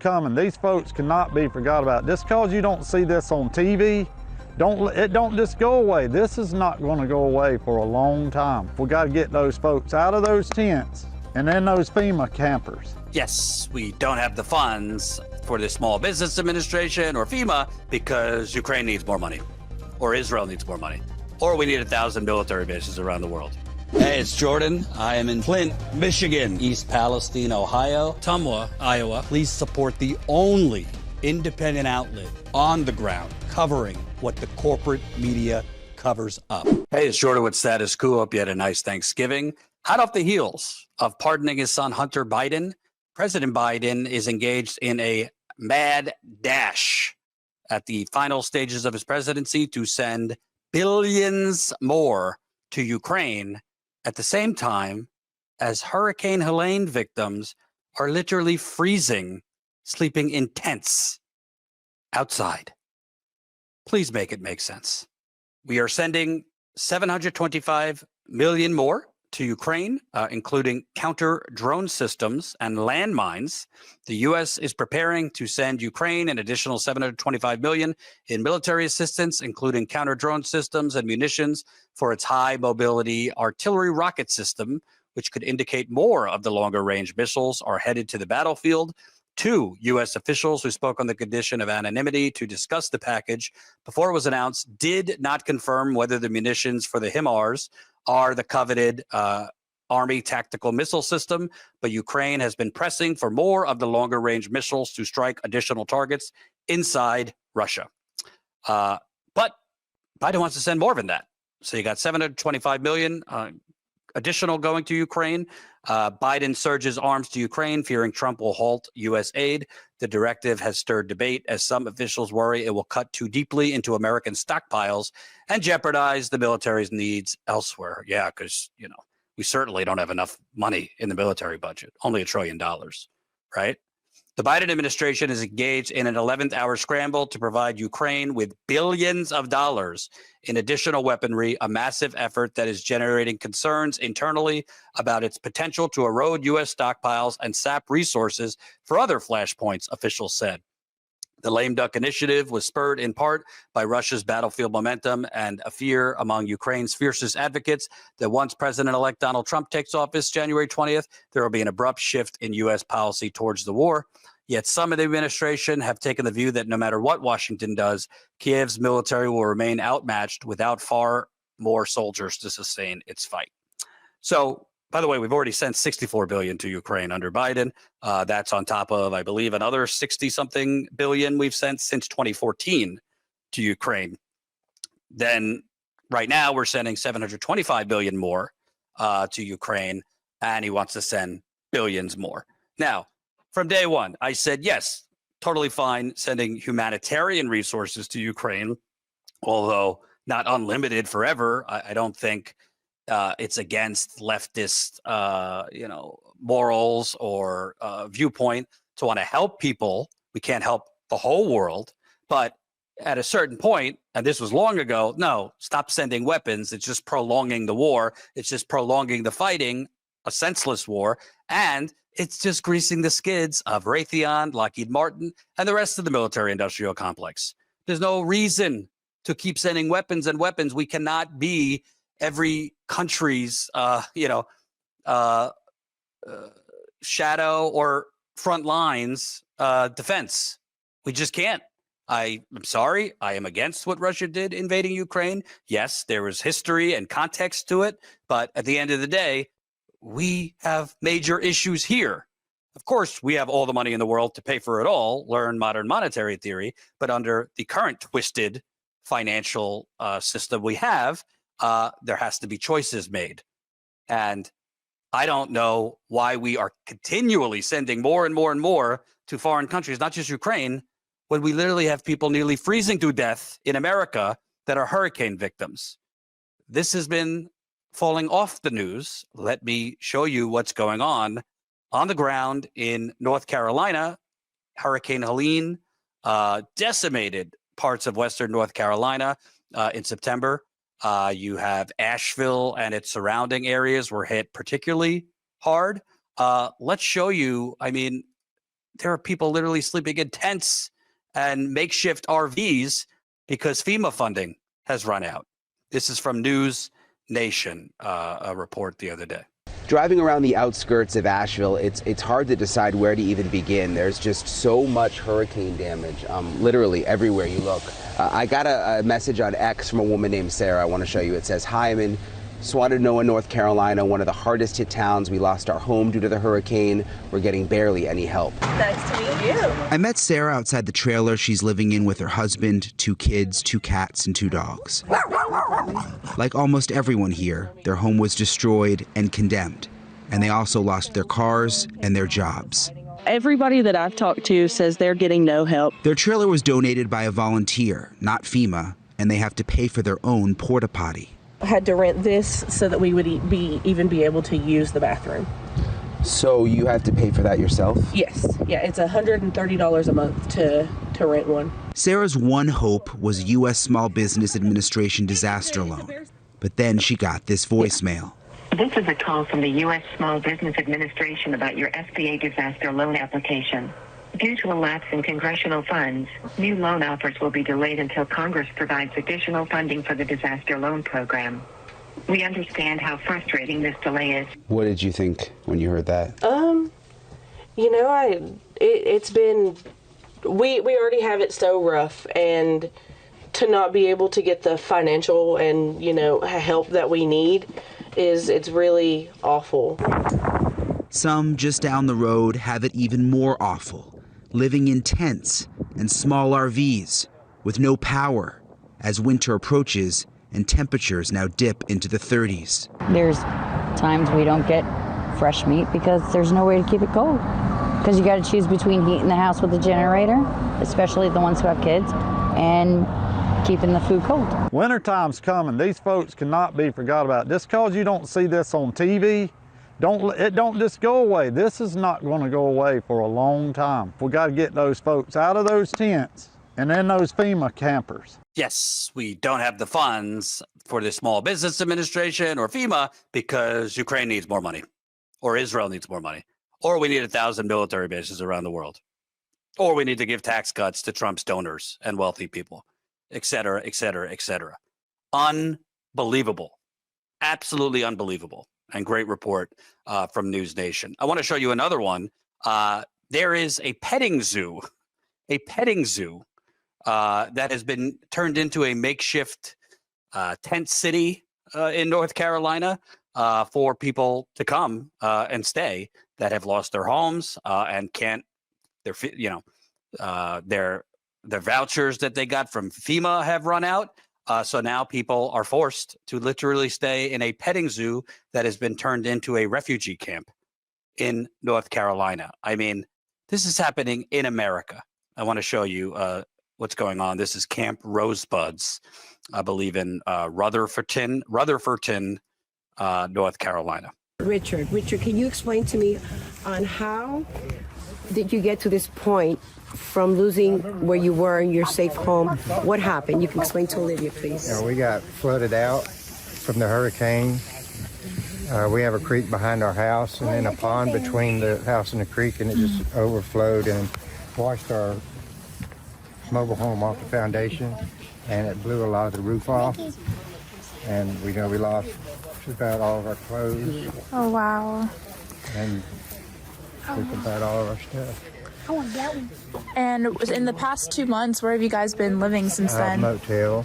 coming. These folks cannot be forgot about. Just because you don't see this on TV, it don't just go away. This is not going to go away for a long time. We got to get those folks out of those tents and in those FEMA campers. Yes, we don't have the funds for the Small Business Administration or FEMA because Ukraine needs more money, or Israel needs more money, or we need 1,000 military bases around the world. Hey, it's Jordan. I am in Flint, Michigan, East Palestine, Ohio, Tumwa, Iowa. Please support the only independent outlet on the ground covering what the corporate media covers up. Hey, it's Jordan with Status Coup. Hope you had a nice Thanksgiving. Hot off the heels of pardoning his son, Hunter Biden, President Biden is engaged in a mad dash at the final stages of his presidency to send billions more to Ukraine at the same time as Hurricane Helene victims are literally freezing, sleeping in tents outside. Please make it make sense. We are sending $725 million more to Ukraine, including counter-drone systems and landmines. The U.S. is preparing to send Ukraine an additional $725 million in military assistance, including counter-drone systems and munitions for its high-mobility artillery rocket system, which could indicate more of the longer-range missiles are headed to the battlefield. Two U.S. officials who spoke on the condition of anonymity to discuss the package before it was announced did not confirm whether the munitions for the HIMARS are the coveted Army tactical missile system, but Ukraine has been pressing for more of the longer range missiles to strike additional targets inside Russia. But Biden wants to send more than that. So you got $725 million additional going to Ukraine. Biden surges arms to Ukraine, fearing Trump will halt U.S. aid. The directive has stirred debate as some officials worry it will cut too deeply into American stockpiles and jeopardize the military's needs elsewhere. Yeah, because, we certainly don't have enough money in the military budget, only $1 trillion, right? The Biden administration is engaged in an 11th hour scramble to provide Ukraine with billions of dollars in additional weaponry, a massive effort that is generating concerns internally about its potential to erode U.S. stockpiles and sap resources for other flashpoints, officials said. The lame duck initiative was spurred in part by Russia's battlefield momentum and a fear among Ukraine's fiercest advocates that once President-elect Donald Trump takes office January 20th, there will be an abrupt shift in U.S. policy towards the war. Yet some of the administration have taken the view that no matter what Washington does, Kiev's military will remain outmatched without far more soldiers to sustain its fight. So, by the way, we've already sent $64 billion to Ukraine under Biden. That's on top of, I believe, another 60-something billion we've sent since 2014 to Ukraine. Then right now we're sending $725 billion more to Ukraine, and he wants to send billions more. Now, from day one, I said, yes, totally fine sending humanitarian resources to Ukraine, although not unlimited forever. I don't think it's against leftist, morals or viewpoint to want to help people. We can't help the whole world. But at a certain point, and this was long ago, no, stop sending weapons. It's just prolonging the war. It's just prolonging the fighting, a senseless war. And it's just greasing the skids of Raytheon, Lockheed Martin, and the rest of the military-industrial complex. There's no reason to keep sending weapons and weapons. We cannot be every country's, shadow or front lines defense. We just can't. I'm sorry. I am against what Russia did invading Ukraine. Yes, there was history and context to it. But at the end of the day, we have major issues here. Of course, we have all the money in the world to pay for it all, learn modern monetary theory, but under the current twisted financial system we have, there has to be choices made. And I don't know why we are continually sending more and more and more to foreign countries, not just Ukraine, when we literally have people nearly freezing to death in America that are hurricane victims. This has been falling off the news. Let me show you what's going on the ground in North Carolina. Hurricane Helene decimated parts of western North Carolina in September. You have Asheville and its surrounding areas were hit particularly hard. Let's show you, there are people literally sleeping in tents and makeshift RVs because FEMA funding has run out. This is from News Nation, a report the other day. Driving around the outskirts of Asheville, it's hard to decide where to even begin. There's just so much hurricane damage, literally everywhere you look. I got a message on X from a woman named Sarah. I want to show you. It says, "Hi, I'm in Swannanoa, North Carolina, one of the hardest hit towns. We lost our home due to the hurricane. We're getting barely any help." Nice to meet you. I met Sarah outside the trailer she's living in with her husband, 2 kids, 2 cats, and 2 dogs. Like almost everyone here, their home was destroyed and condemned, and they also lost their cars and their jobs. Everybody that I've talked to says they're getting no help. Their trailer was donated by a volunteer, not FEMA, and they have to pay for their own porta potty. I had to rent this so that we would even be able to use the bathroom. So you had to pay for that yourself? Yes. Yeah, it's $130 a month to rent one. Sarah's one hope was U.S. Small Business Administration disaster loan. But then she got this voicemail. This is a call from the U.S. Small Business Administration about your SBA disaster loan application. Due to a lapse in congressional funds, new loan offers will be delayed until Congress provides additional funding for the disaster loan program. We understand how frustrating this delay is. What did you think when you heard that? You know, it's been, we already have it so rough, and to not be able to get the financial and, you know, help that we need it's really awful. Some just down the road have it even more awful, living in tents and small RVs with no power as winter approaches and temperatures now dip into the 30s. There's times we don't get fresh meat because there's no way to keep it cold. Because you got to choose between heating the house with a generator, especially the ones who have kids, and keeping the food cold. Wintertime's coming. These folks cannot be forgot about. Just because you don't see this on TV, it don't just go away. This is not going to go away for a long time. We got to get those folks out of those tents and in those FEMA campers. Yes, we don't have the funds for the Small Business Administration or FEMA because Ukraine needs more money, or Israel needs more money, or we need 1,000 military bases around the world, or we need to give tax cuts to Trump's donors and wealthy people, et cetera, et cetera, et cetera. Unbelievable. Absolutely unbelievable. And great report from News Nation. I want to show you another one. There is a petting zoo that has been turned into a makeshift tent city in North Carolina for people to come and stay that have lost their homes and can't, their vouchers that they got from FEMA have run out. So now people are forced to literally stay in a petting zoo that has been turned into a refugee camp in North Carolina. I mean, this is happening in America. I want to show you what's going on. This is Camp Rosebuds, I believe in Rutherfordton, North Carolina. Richard, can you explain to me on how did you get to this point from losing where you were in your safe home? What happened? You can explain to Olivia, please. We got flooded out from the hurricane. We have a creek behind our house and then a pond between the house and the creek, and it just overflowed and washed our mobile home off the foundation, and it blew a lot of the roof off. And we lost just about all of our clothes. Oh, wow. And just about all of our stuff. I want that one. And in the past 2 months, where have you guys been living since then? Motel.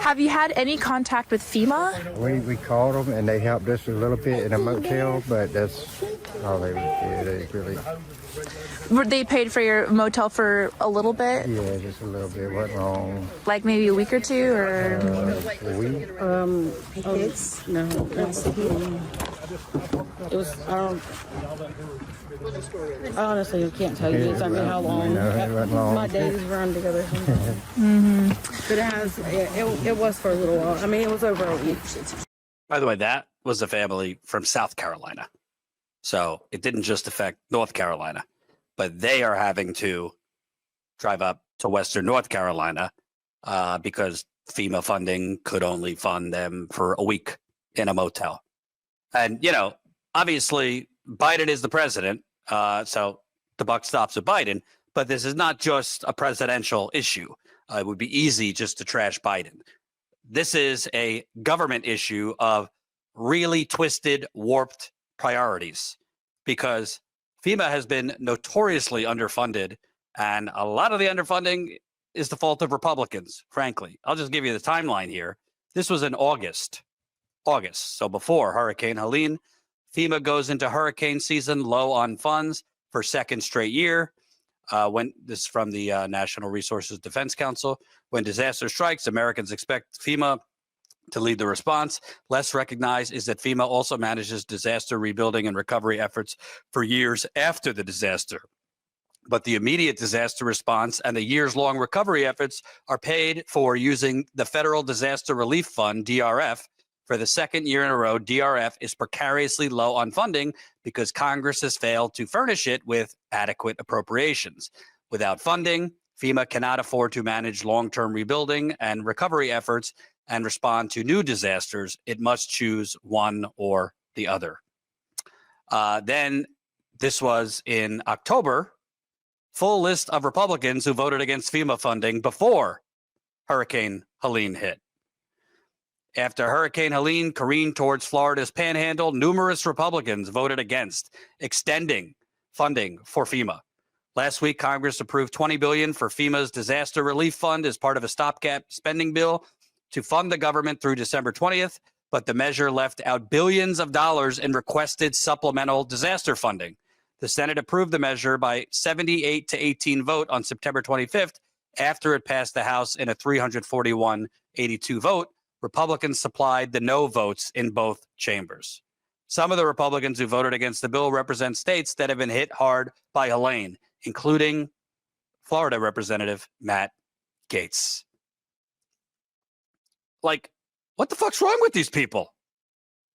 Have you had any contact with FEMA? We called them, and they helped us a little bit in a motel, but that's all they did. They really... They paid for your motel for a little bit? Yeah, just a little bit. Wasn't long. Like maybe a week or two, or? A week? No, that's it was, honestly, I can't tell you exactly how long. It wasn't long. My days run together sometimes. But it was for a little while. I mean, it was over a week. By the way, that was a family from South Carolina. So it didn't just affect North Carolina, but they are having to drive up to Western North Carolina because FEMA funding could only fund them for a week in a motel. And, obviously Biden is the president. So the buck stops with Biden. But this is not just a presidential issue. It would be easy just to trash Biden. This is a government issue of really twisted, warped priorities, because FEMA has been notoriously underfunded, and a lot of the underfunding is the fault of Republicans, frankly. I'll just give you the timeline here. This was in August, so before Hurricane Helene. FEMA goes into hurricane season low on funds for second straight year. When this is from the National Resources Defense Council. When disaster strikes, Americans expect FEMA to lead the response. Less recognized is that FEMA also manages disaster rebuilding and recovery efforts for years after the disaster. But the immediate disaster response and the years-long recovery efforts are paid for using the Federal Disaster Relief Fund, DRF. For the second year in a row, DRF is precariously low on funding because Congress has failed to furnish it with adequate appropriations. Without funding, FEMA cannot afford to manage long-term rebuilding and recovery efforts and respond to new disasters. It must choose one or the other. Then this was in October, full list of Republicans who voted against FEMA funding before Hurricane Helene hit. After Hurricane Helene careened towards Florida's panhandle, numerous Republicans voted against extending funding for FEMA. Last week, Congress approved $20 billion for FEMA's Disaster Relief Fund as part of a stopgap spending bill to fund the government through December 20th, but the measure left out billions of dollars in requested supplemental disaster funding. The Senate approved the measure by 78 to 18 vote on September 25th after it passed the House in a 341-82 vote. Republicans supplied the no votes in both chambers. Some of the Republicans who voted against the bill represent states that have been hit hard by Helene, including Florida Representative Matt Gaetz. Like, what the fuck's wrong with these people?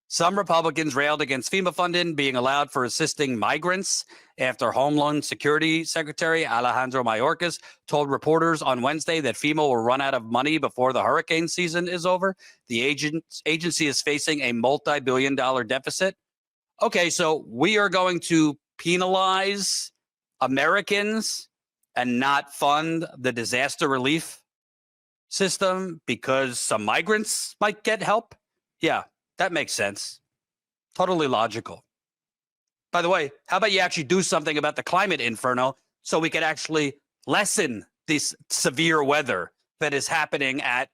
Some Republicans railed against FEMA funding being allowed for assisting migrants after Homeland Security Secretary Alejandro Mayorkas told reporters on Wednesday that FEMA will run out of money before the hurricane season is over. The agency is facing a multi-billion-dollar deficit. Okay, so we are going to penalize Americans and not fund the disaster relief system because some migrants might get help? Yeah. That makes sense. Totally logical. By the way, how about you actually do something about the climate inferno so we can actually lessen this severe weather that is happening at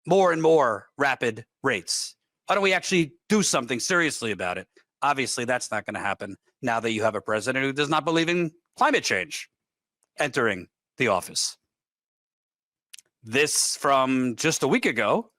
more and more rapid rates? Why don't we actually do something seriously about it? Obviously, that's not going to happen now that you have a president who does not believe in climate change entering the office. This from just a week ago.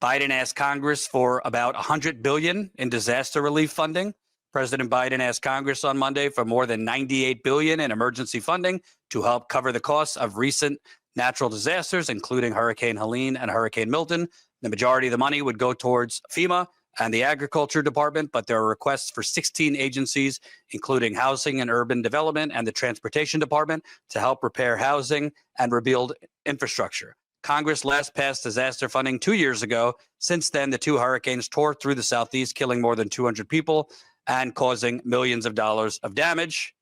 Biden asked Congress for about $100 billion in disaster relief funding. President Biden asked Congress on Monday for more than $98 billion in emergency funding to help cover the costs of recent natural disasters, including Hurricane Helene and Hurricane Milton. The majority of the money would go towards FEMA and the Agriculture Department, but there are requests for 16 agencies, including Housing and Urban Development and the Transportation Department, to help repair housing and rebuild infrastructure. Congress last passed disaster funding 2 years ago. Since then, the two hurricanes tore through the Southeast, killing more than 200 people and causing millions of dollars of damage.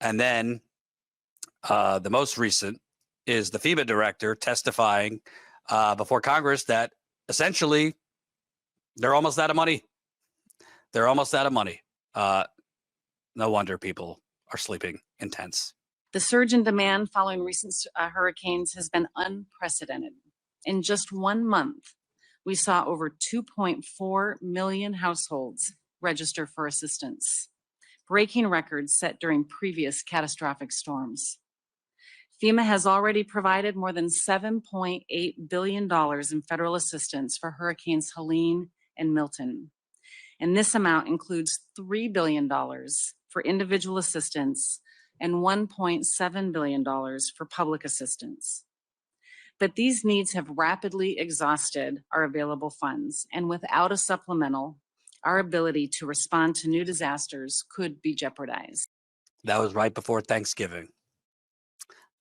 And then the most recent is the FEMA director testifying before Congress that essentially they're almost out of money. They're almost out of money. No wonder people are sleeping in tents. The surge in demand following recent hurricanes has been unprecedented. In just 1 month, we saw over 2.4 million households register for assistance, breaking records set during previous catastrophic storms. FEMA has already provided more than $7.8 billion in federal assistance for Hurricanes Helene and Milton. And this amount includes $3 billion for individual assistance and $1.7 billion for public assistance. But these needs have rapidly exhausted our available funds, and without a supplemental, our ability to respond to new disasters could be jeopardized. That was right before Thanksgiving.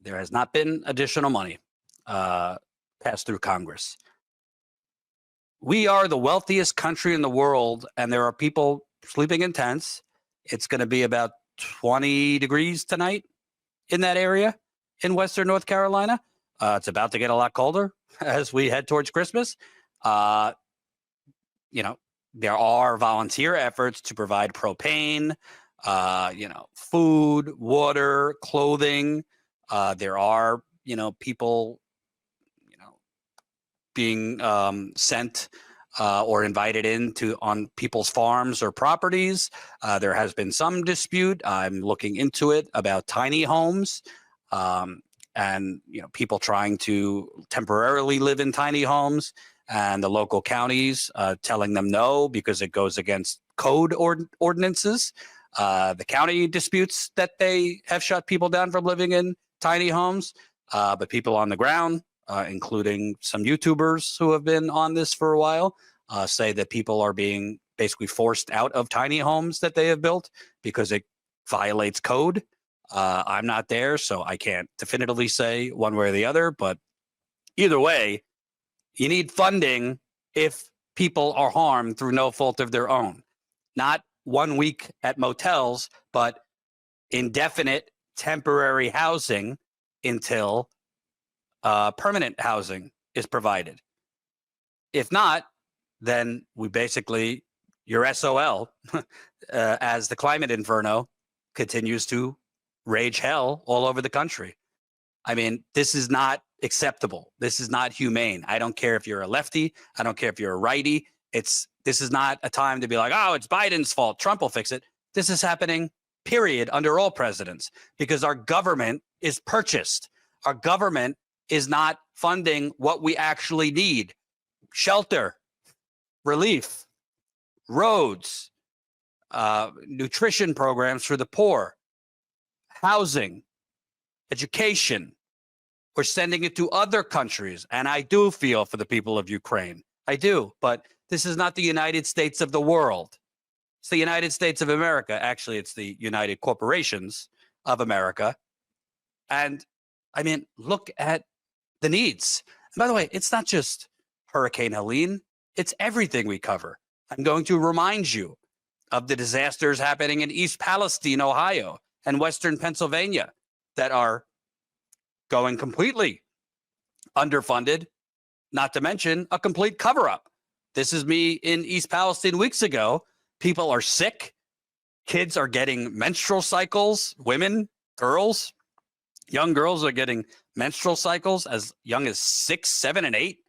There has not been additional money passed through Congress. We are the wealthiest country in the world, and there are people sleeping in tents. It's going to be about 20 degrees tonight in that area in Western North Carolina. It's about to get a lot colder as we head towards Christmas. You know, there are volunteer efforts to provide propane, you know, food, water, clothing. There are, you know, people, you know, being sent or invited into on people's farms or properties. There has been some dispute. I'm looking into it about tiny homes and, you know, people trying to temporarily live in tiny homes and the local counties telling them no because it goes against code ordinances. The county disputes that they have shut people down from living in tiny homes, but people on the ground, including some YouTubers who have been on this for a while, say that people are being basically forced out of tiny homes that they have built because it violates code. I'm not there, so I can't definitively say one way or the other, but either way, you need funding if people are harmed through no fault of their own. Not 1 week at motels, but indefinite temporary housing until permanent housing is provided. If not, then we basically, your SOL, as the climate inferno continues to rage hell all over the country. I mean, this is not acceptable. This is not humane. I don't care if you're a lefty. I don't care if you're a righty. This is not a time to be like, oh, it's Biden's fault. Trump will fix it. This is happening, period, under all presidents, because our government is purchased. Our government is not funding what we actually need. Shelter, relief, roads, nutrition programs for the poor, housing, education. We're sending it to other countries. And I do feel for the people of Ukraine. I do. But this is not the United States of the world. It's the United States of America. Actually, it's the United Corporations of America. And I mean, look at the needs. And by the way, it's not just Hurricane Helene. It's everything we cover. I'm going to remind you of the disasters happening in East Palestine, Ohio, and Western Pennsylvania that are going completely underfunded, not to mention a complete cover-up. This is me in East Palestine weeks ago. People are sick. Kids are getting menstrual cycles. Women, girls, young girls are getting menstrual cycles as young as 6, 7, and 8.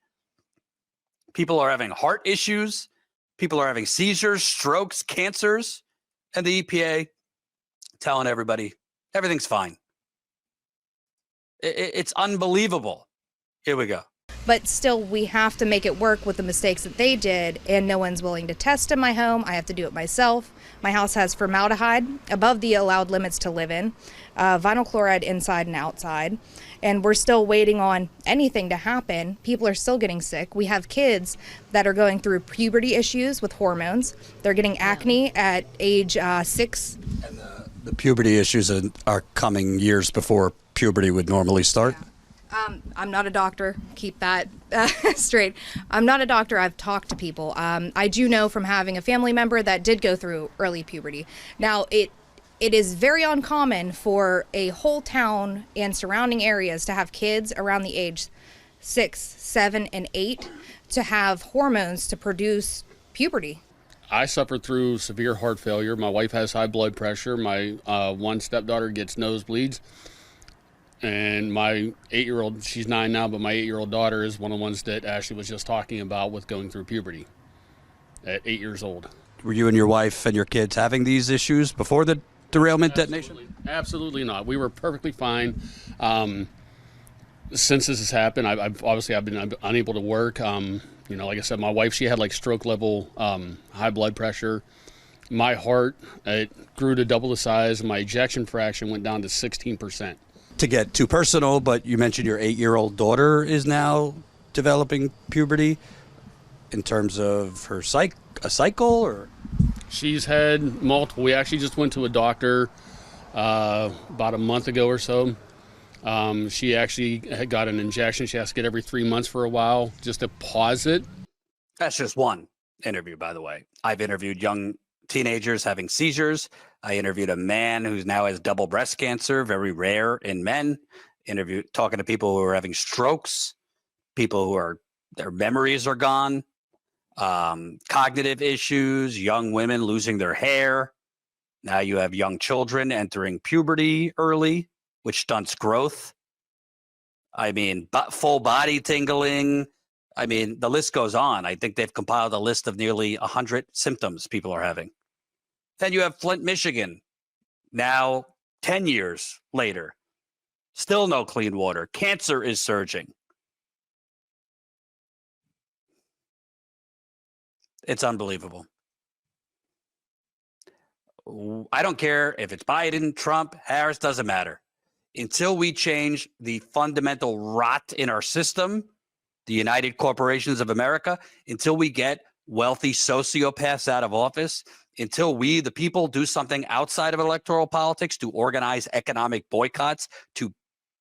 People are having heart issues. People are having seizures, strokes, cancers. And the EPA telling everybody everything's fine. It's unbelievable. Here we go. But still, we have to make it work with the mistakes that they did, and no one's willing to test in my home. I have to do it myself. My house has formaldehyde above the allowed limits to live in, vinyl chloride inside and outside, and we're still waiting on anything to happen. People are still getting sick. We have kids that are going through puberty issues with hormones. They're getting acne at age 6. And the puberty issues are coming years before puberty would normally start. Yeah. I'm not a doctor. Keep that straight. I'm not a doctor. I've talked to people. I do know from having a family member that did go through early puberty. Now, it is very uncommon for a whole town and surrounding areas to have kids around the age 6, 7, and 8 to have hormones to produce puberty. I suffered through severe heart failure. My wife has high blood pressure. My one stepdaughter gets nosebleeds. And my 8-year-old, she's 9 now, but my 8-year-old daughter is one of the ones that Ashley was just talking about with going through puberty at 8 years old. Were you and your wife and your kids having these issues before the derailment detonation? Absolutely not. We were perfectly fine. Since this has happened, I've been unable to work. Like I said, my wife, she had like stroke level high blood pressure. My heart, it grew to double the size. My ejection fraction went down to 16%. To get too personal, but you mentioned your 8-year-old daughter is now developing puberty in terms of her a cycle, or? She's had multiple. We actually just went to a doctor about a month ago or so. She actually had got an injection. She has to get every 3 months for a while just to pause it. That's just one interview, by the way. I've interviewed young teenagers having seizures. I interviewed a man who now has double breast cancer, very rare in men. Talking to people who are having strokes, people who are their memories are gone, cognitive issues, young women losing their hair. Now you have young children entering puberty early, which stunts growth. I mean, full body tingling. I mean, the list goes on. I think they've compiled a list of nearly 100 symptoms people are having. Then you have Flint, Michigan. Now, 10 years later, still no clean water. Cancer is surging. It's unbelievable. I don't care if it's Biden, Trump, Harris, doesn't matter. Until we change the fundamental rot in our system, the United Corporations of America, until we get wealthy sociopaths out of office, until we, the people, do something outside of electoral politics to organize economic boycotts, to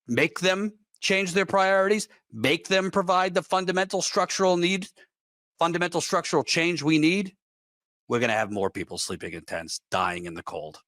make them change their priorities, make them provide the fundamental structural change we need, we're going to have more people sleeping in tents, dying in the cold.